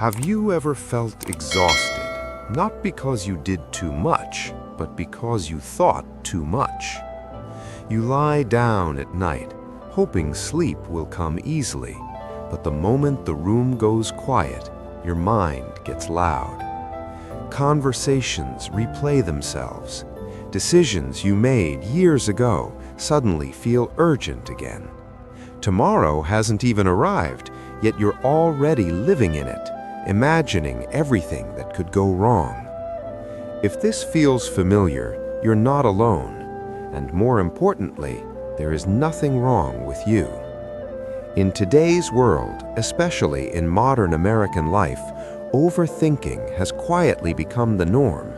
Have you ever felt exhausted, not because you did too much, but because you thought too much? You lie down at night, hoping sleep will come easily, but the moment the room goes quiet, your mind gets loud. Conversations replay themselves. Decisions you made years ago suddenly feel urgent again. Tomorrow hasn't even arrived, yet you're already living in it, imagining everything that could go wrong. If this feels familiar, you're not alone, and more importantly, there is nothing wrong with you. In today's world, especially in modern American life, overthinking has quietly become the norm.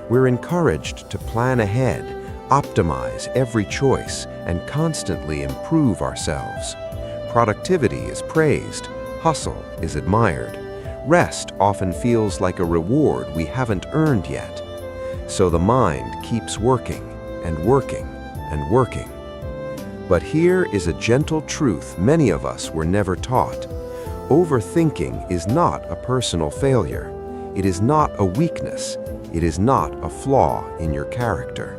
We're encouraged to plan ahead, optimize every choice, and constantly improve ourselves. Productivity is praised, hustle is admired. Rest often feels like a reward we haven't earned yet. So the mind keeps working and working and working. But here is a gentle truth many of us were never taught. Overthinking is not a personal failure. It is not a weakness. It is not a flaw in your character.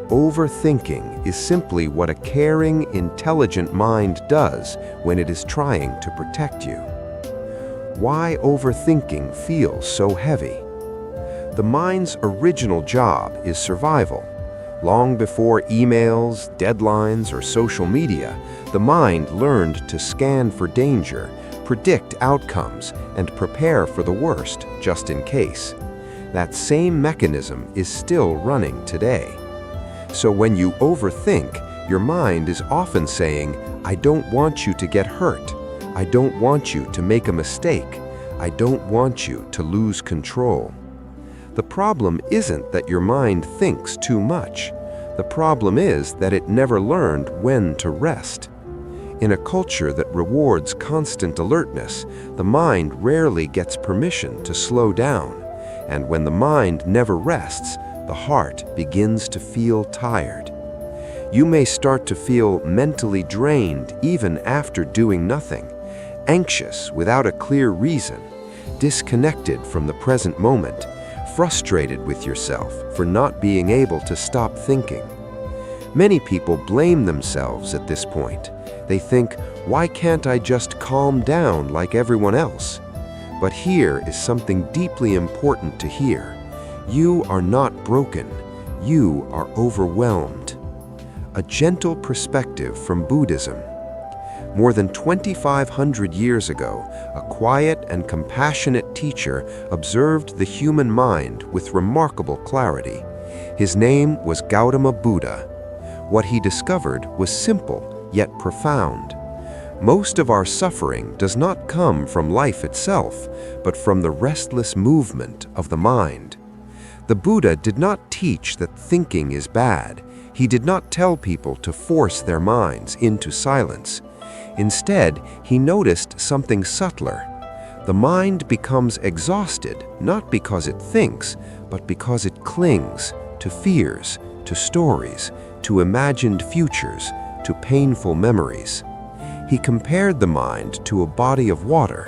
Overthinking is simply what a caring, intelligent mind does when it is trying to protect you. Why overthinking feels so heavy? The mind's original job is survival. Long before emails, deadlines, or social media, the mind learned to scan for danger, predict outcomes, and prepare for the worst just in case. That same mechanism is still running today. So when you overthink, your mind is often saying, "I don't want you to get hurt. I don't want you to make a mistake. I don't want you to lose control." The problem isn't that your mind thinks too much. The problem is that it never learned when to rest. In a culture that rewards constant alertness, the mind rarely gets permission to slow down. And when the mind never rests, the heart begins to feel tired. You may start to feel mentally drained even after doing nothing, anxious without a clear reason, disconnected from the present moment, frustrated with yourself for not being able to stop thinking. Many people blame themselves at this point. They think, "Why can't I just calm down like everyone else?" But here is something deeply important to hear. You are not broken. You are overwhelmed. A gentle perspective from Buddhism. More than 2,500 years ago, a quiet and compassionate teacher observed the human mind with remarkable clarity. His name was Gautama Buddha. What he discovered was simple yet profound. Most of our suffering does not come from life itself, but from the restless movement of the mind. The Buddha did not teach that thinking is bad. He did not tell people to force their minds into silence. Instead, he noticed something subtler. The mind becomes exhausted not because it thinks, but because it clings to fears, to stories, to imagined futures, to painful memories. He compared the mind to a body of water.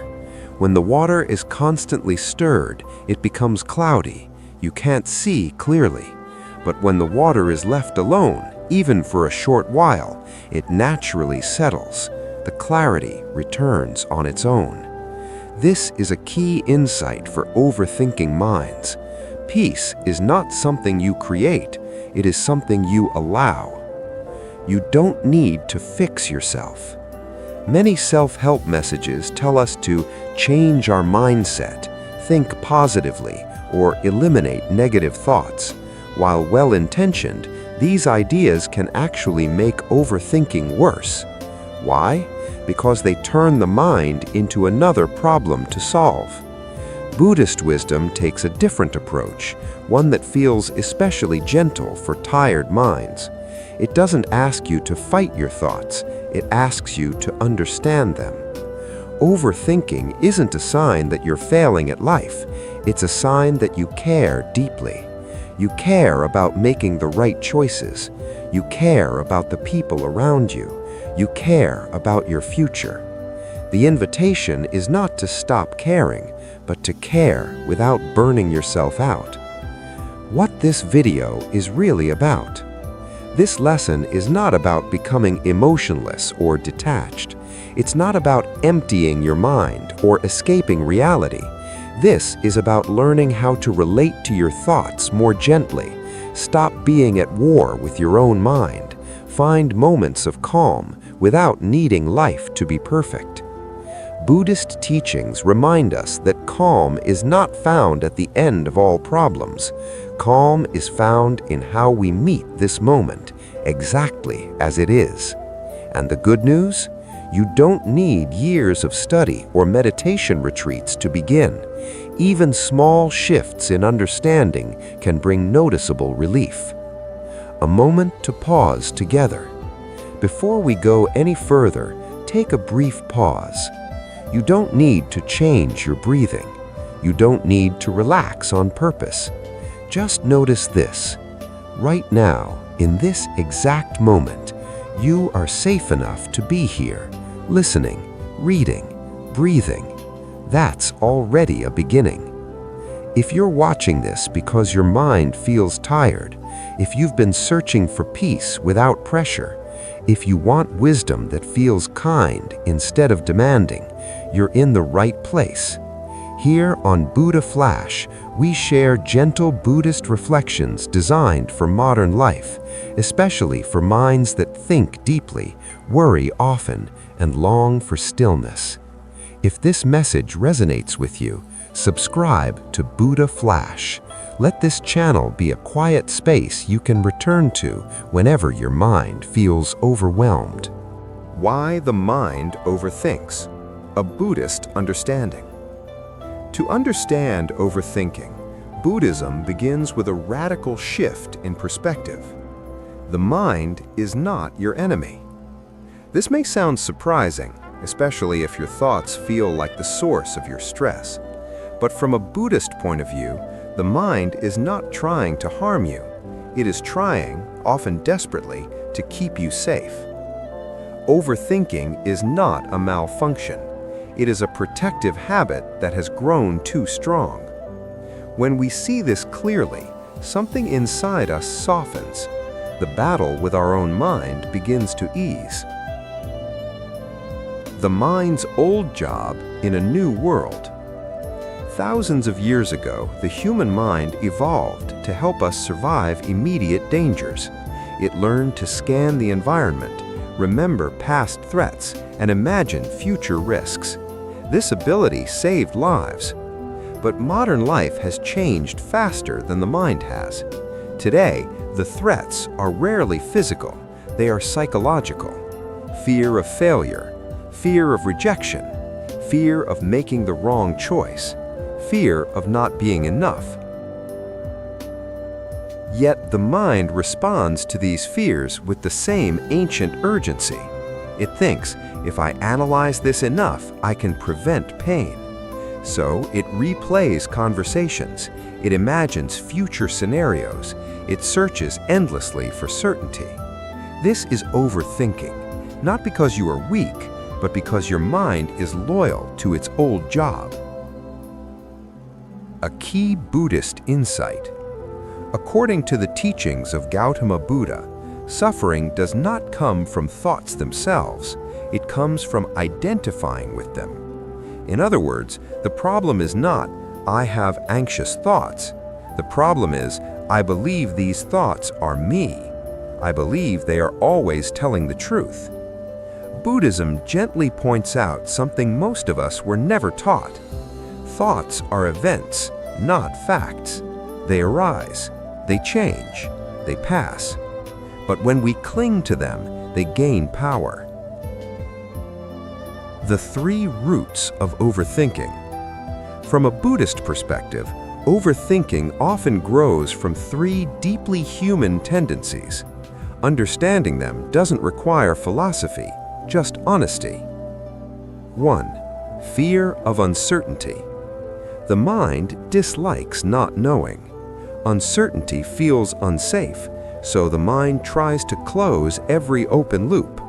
When the water is constantly stirred, it becomes cloudy. You can't see clearly. But when the water is left alone, even for a short while, it naturally settles. The clarity returns on its own. This is a key insight for overthinking minds. Peace is not something you create, it is something you allow. You don't need to fix yourself. Many self-help messages tell us to change our mindset, think positively, or eliminate negative thoughts. While well-intentioned, these ideas can actually make overthinking worse. Why? Because they turn the mind into another problem to solve. Buddhist wisdom takes a different approach, one that feels especially gentle for tired minds. It doesn't ask you to fight your thoughts, it asks you to understand them. Overthinking isn't a sign that you're failing at life, it's a sign that you care deeply. You care about making the right choices. You care about the people around you. You care about your future. The invitation is not to stop caring, but to care without burning yourself out. What this video is really about. This lesson is not about becoming emotionless or detached. It's not about emptying your mind or escaping reality. This is about learning how to relate to your thoughts more gently. Stop being at war with your own mind. Find moments of calm without needing life to be perfect. Buddhist teachings remind us that calm is not found at the end of all problems. Calm is found in how we meet this moment, exactly as it is. And the good news? You don't need years of study or meditation retreats to begin. Even small shifts in understanding can bring noticeable relief. A moment to pause together. Before we go any further, take a brief pause. You don't need to change your breathing. You don't need to relax on purpose. Just notice this. Right now, in this exact moment, you are safe enough to be here, listening, reading, breathing. That's already a beginning. If you're watching this because your mind feels tired, if you've been searching for peace without pressure, if you want wisdom that feels kind instead of demanding, you're in the right place. Here on Buddha Flash, we share gentle Buddhist reflections designed for modern life, especially for minds that think deeply, worry often, and long for stillness. If this message resonates with you, subscribe to Buddha Flash. Let this channel be a quiet space you can return to whenever your mind feels overwhelmed. Why the mind overthinks. A Buddhist understanding. To understand overthinking, Buddhism begins with a radical shift in perspective. The mind is not your enemy. This may sound surprising, especially if your thoughts feel like the source of your stress. But from a Buddhist point of view, the mind is not trying to harm you. It is trying, often desperately, to keep you safe. Overthinking is not a malfunction. It is a protective habit that has grown too strong. When we see this clearly, something inside us softens. The battle with our own mind begins to ease. The mind's old job in a new world. Thousands of years ago, the human mind evolved to help us survive immediate dangers. It learned to scan the environment, remember past threats, and imagine future risks. This ability saved lives. But modern life has changed faster than the mind has. Today, the threats are rarely physical. They are psychological. Fear of failure, fear of rejection, fear of making the wrong choice, fear of not being enough. Yet the mind responds to these fears with the same ancient urgency. It thinks, if I analyze this enough, I can prevent pain. So it replays conversations, it imagines future scenarios, it searches endlessly for certainty. This is overthinking, not because you are weak, but because your mind is loyal to its old job. A key Buddhist insight. According to the teachings of Gautama Buddha, suffering does not come from thoughts themselves, it comes from identifying with them. In other words, the problem is not, I have anxious thoughts. The problem is, I believe these thoughts are me. I believe they are always telling the truth. Buddhism gently points out something most of us were never taught. Thoughts are events, not facts. They arise, they change, they pass. But when we cling to them, they gain power. The three roots of overthinking. From a Buddhist perspective, overthinking often grows from three deeply human tendencies. Understanding them doesn't require philosophy, just honesty. 1. Fear of uncertainty. The mind dislikes not knowing. Uncertainty feels unsafe, so the mind tries to close every open loop.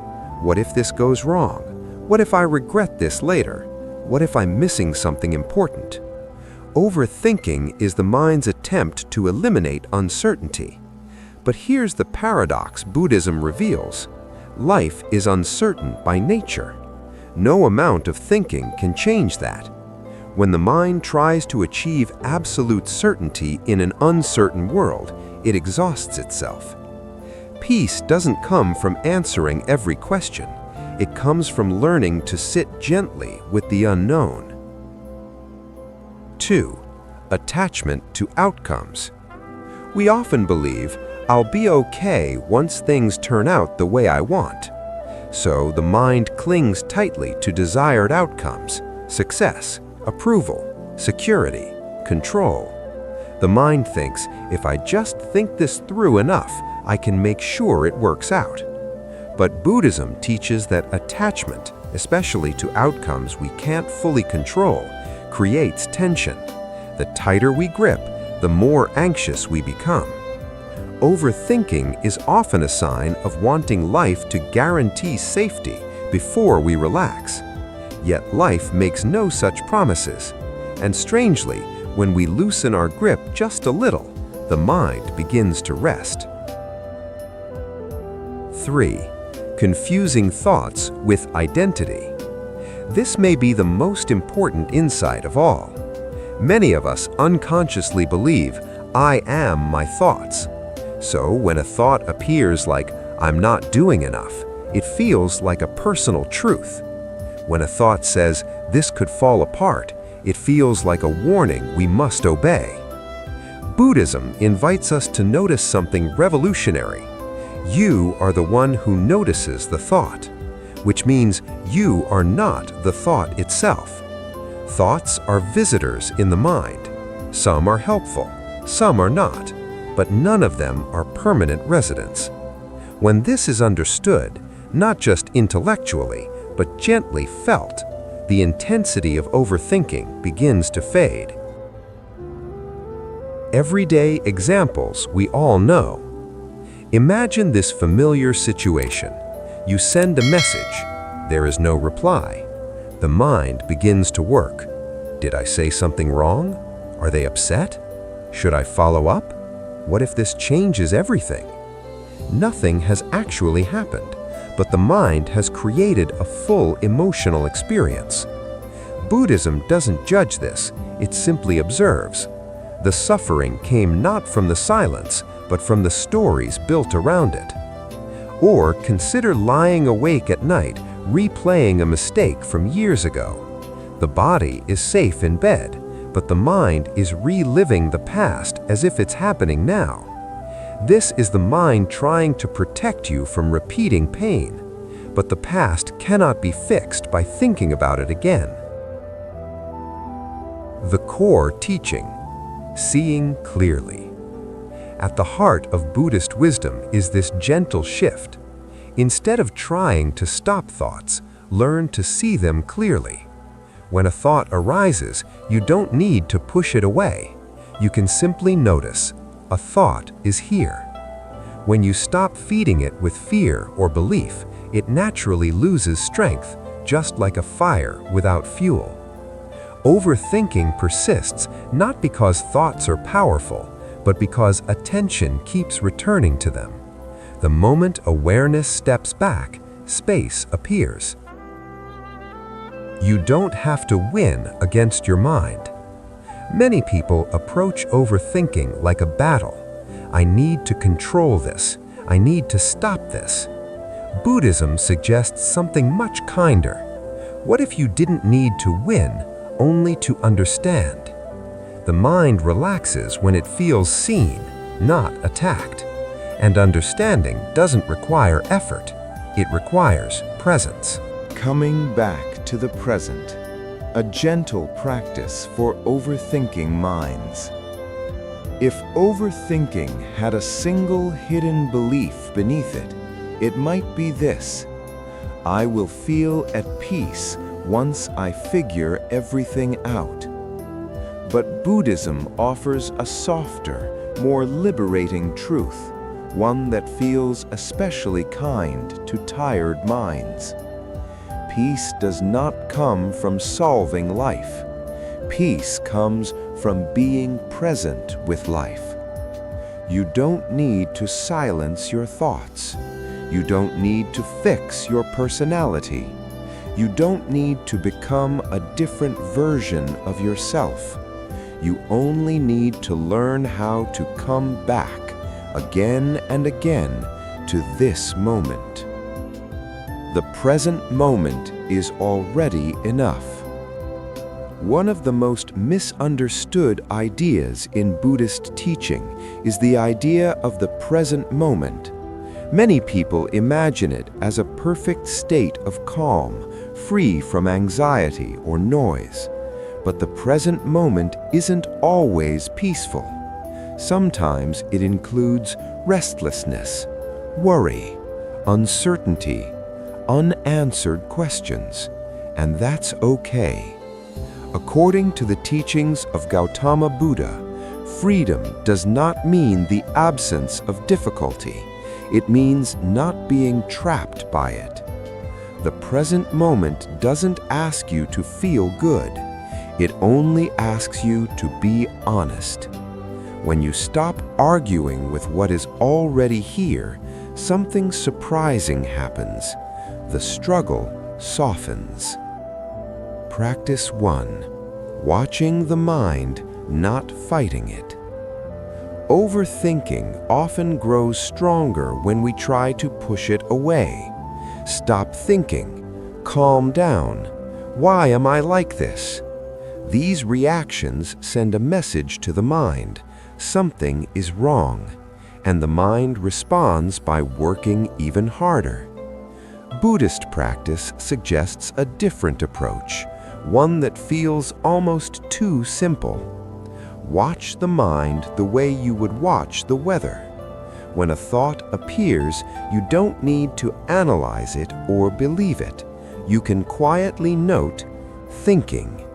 What if this goes wrong? What if I regret this later? What if I'm missing something important? Overthinking is the mind's attempt to eliminate uncertainty. But here's the paradox Buddhism reveals. Life is uncertain by nature. No amount of thinking can change that. When the mind tries to achieve absolute certainty in an uncertain world, it exhausts itself. Peace doesn't come from answering every question. It comes from learning to sit gently with the unknown. 2. Attachment to outcomes. We often believe, I'll be okay once things turn out the way I want. So the mind clings tightly to desired outcomes, success, approval, security, control. The mind thinks, if I just think this through enough, I can make sure it works out. But Buddhism teaches that attachment, especially to outcomes we can't fully control, creates tension. The tighter we grip, the more anxious we become. Overthinking is often a sign of wanting life to guarantee safety before we relax. Yet life makes no such promises. And strangely, when we loosen our grip just a little, the mind begins to rest. 3. Confusing thoughts with identity. This may be the most important insight of all. Many of us unconsciously believe, I am my thoughts. So when a thought appears like, I'm not doing enough, it feels like a personal truth. When a thought says, this could fall apart, it feels like a warning we must obey. Buddhism invites us to notice something revolutionary. You are the one who notices the thought, which means you are not the thought itself. Thoughts are visitors in the mind. Some are helpful, some are not, but none of them are permanent residents. When this is understood, not just intellectually, but gently felt, the intensity of overthinking begins to fade. Everyday examples we all know. Imagine this familiar situation. You send a message. There is no reply. The mind begins to work. Did I say something wrong? Are they upset? Should I follow up? What if this changes everything? Nothing has actually happened, but the mind has created a full emotional experience. Buddhism doesn't judge this, it simply observes. The suffering came not from the silence, but from the stories built around it. Or consider lying awake at night, replaying a mistake from years ago. The body is safe in bed, but the mind is reliving the past as if it's happening now. This is the mind trying to protect you from repeating pain, but the past cannot be fixed by thinking about it again. The core teaching, seeing clearly. At the heart of Buddhist wisdom is this gentle shift. Instead of trying to stop thoughts, learn to see them clearly. When a thought arises, you don't need to push it away. You can simply notice, a thought is here. When you stop feeding it with fear or belief, it naturally loses strength, just like a fire without fuel. Overthinking persists not because thoughts are powerful, but because attention keeps returning to them. The moment awareness steps back, space appears. You don't have to win against your mind. Many people approach overthinking like a battle. I need to control this. I need to stop this. Buddhism suggests something much kinder. What if you didn't need to win, only to understand? The mind relaxes when it feels seen, not attacked. And understanding doesn't require effort. It requires presence. Coming back to the present, a gentle practice for overthinking minds. If overthinking had a single hidden belief beneath it, it might be this: I will feel at peace once I figure everything out. But Buddhism offers a softer, more liberating truth, one that feels especially kind to tired minds. Peace does not come from solving life. Peace comes from being present with life. You don't need to silence your thoughts. You don't need to fix your personality. You don't need to become a different version of yourself. You only need to learn how to come back again and again to this moment. The present moment is already enough. One of the most misunderstood ideas in Buddhist teaching is the idea of the present moment. Many people imagine it as a perfect state of calm, free from anxiety or noise. But the present moment isn't always peaceful. Sometimes it includes restlessness, worry, uncertainty, unanswered questions, and that's okay. According to the teachings of Gautama Buddha, freedom does not mean the absence of difficulty. It means not being trapped by it. The present moment doesn't ask you to feel good. It only asks you to be honest. When you stop arguing with what is already here, something surprising happens. The struggle softens. Practice 1. Watching the mind, not fighting it. Overthinking often grows stronger when we try to push it away. Stop thinking. Calm down. Why am I like this? These reactions send a message to the mind. Something is wrong, and the mind responds by working even harder. Buddhist practice suggests a different approach, one that feels almost too simple. Watch the mind the way you would watch the weather. When a thought appears, you don't need to analyze it or believe it. You can quietly note thinking,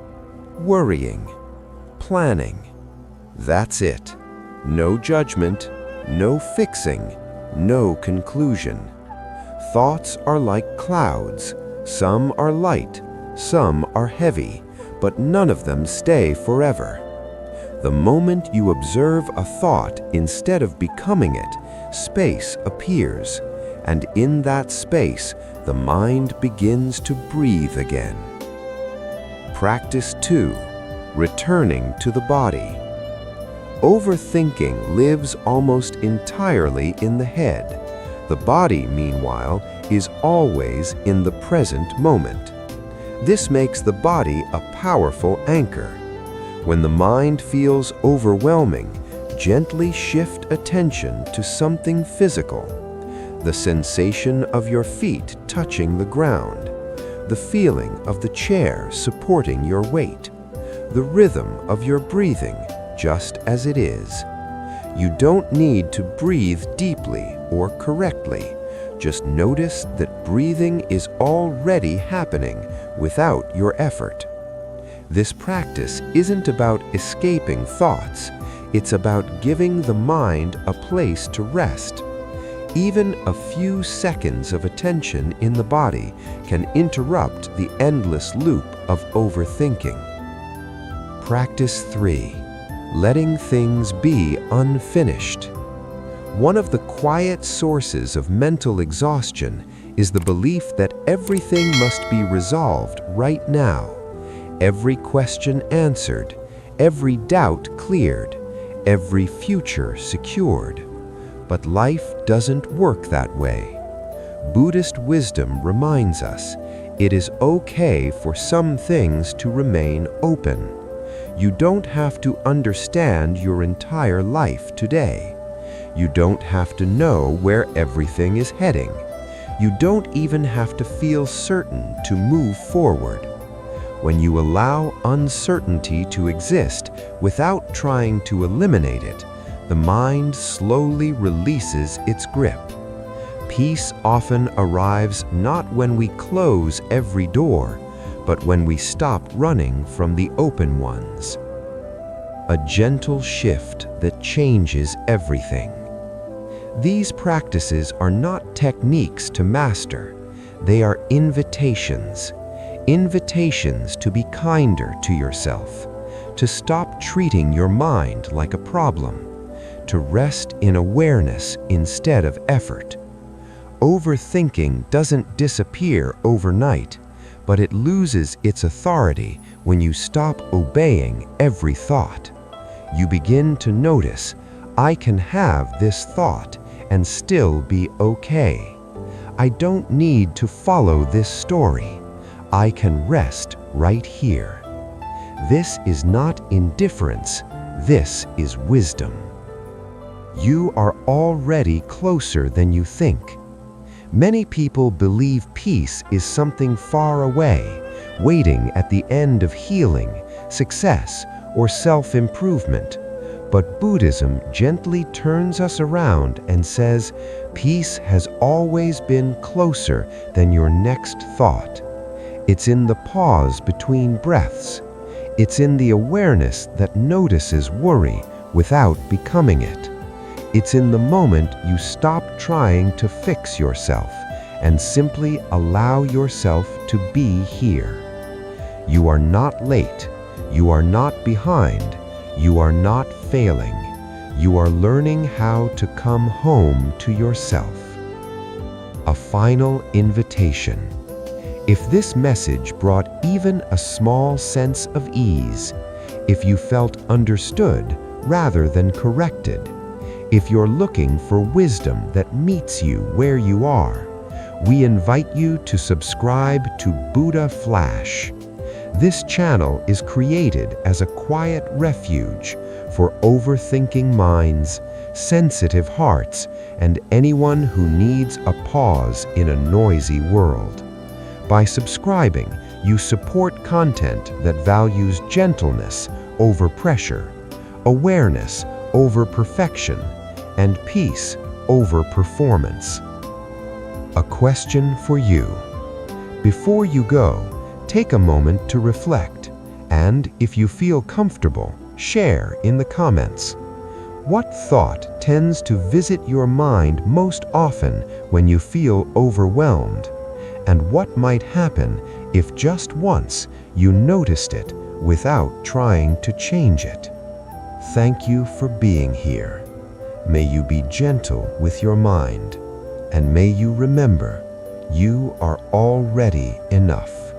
worrying, planning. That's it. No judgment, no fixing, no conclusion. Thoughts are like clouds. Some are light, some are heavy, but none of them stay forever. The moment you observe a thought instead of becoming it, space appears, and in that space, the mind begins to breathe again. Practice 2. Returning to the body. Overthinking lives almost entirely in the head. The body, meanwhile, is always in the present moment. This makes the body a powerful anchor. When the mind feels overwhelming, gently shift attention to something physical. The sensation of your feet touching the ground, the feeling of the chair supporting your weight, the rhythm of your breathing just as it is. You don't need to breathe deeply or correctly. Just notice that breathing is already happening without your effort. This practice isn't about escaping thoughts. It's about giving the mind a place to rest. Even a few seconds of attention in the body can interrupt the endless loop of overthinking. Practice 3. Letting things be unfinished. One of the quiet sources of mental exhaustion is the belief that everything must be resolved right now. Every question answered, every doubt cleared, every future secured. But life doesn't work that way. Buddhist wisdom reminds us it is okay for some things to remain open. You don't have to understand your entire life today. You don't have to know where everything is heading. You don't even have to feel certain to move forward. When you allow uncertainty to exist without trying to eliminate it, the mind slowly releases its grip. Peace often arrives not when we close every door, but when we stop running from the open ones. A gentle shift that changes everything. These practices are not techniques to master. They are invitations. Invitations to be kinder to yourself, to stop treating your mind like a problem, to rest in awareness instead of effort. Overthinking doesn't disappear overnight, but it loses its authority when you stop obeying every thought. You begin to notice, I can have this thought and still be okay. I don't need to follow this story. I can rest right here. This is not indifference, this is wisdom. You are already closer than you think. Many people believe peace is something far away, waiting at the end of healing, success, or self-improvement. But Buddhism gently turns us around and says, peace has always been closer than your next thought. It's in the pause between breaths. It's in the awareness that notices worry without becoming it. It's in the moment you stop trying to fix yourself and simply allow yourself to be here. You are not late. You are not behind. You are not failing. You are learning how to come home to yourself. A final invitation. If this message brought even a small sense of ease, if you felt understood rather than corrected, if you're looking for wisdom that meets you where you are, we invite you to subscribe to Buddha Flash. This channel is created as a quiet refuge for overthinking minds, sensitive hearts, and anyone who needs a pause in a noisy world. By subscribing, you support content that values gentleness over pressure, awareness over perfection, and peace over performance. A question for you. Before you go, take a moment to reflect, and if you feel comfortable, share in the comments. What thought tends to visit your mind most often when you feel overwhelmed? And what might happen if just once you noticed it without trying to change it? Thank you for being here. May you be gentle with your mind, and may you remember, you are already enough.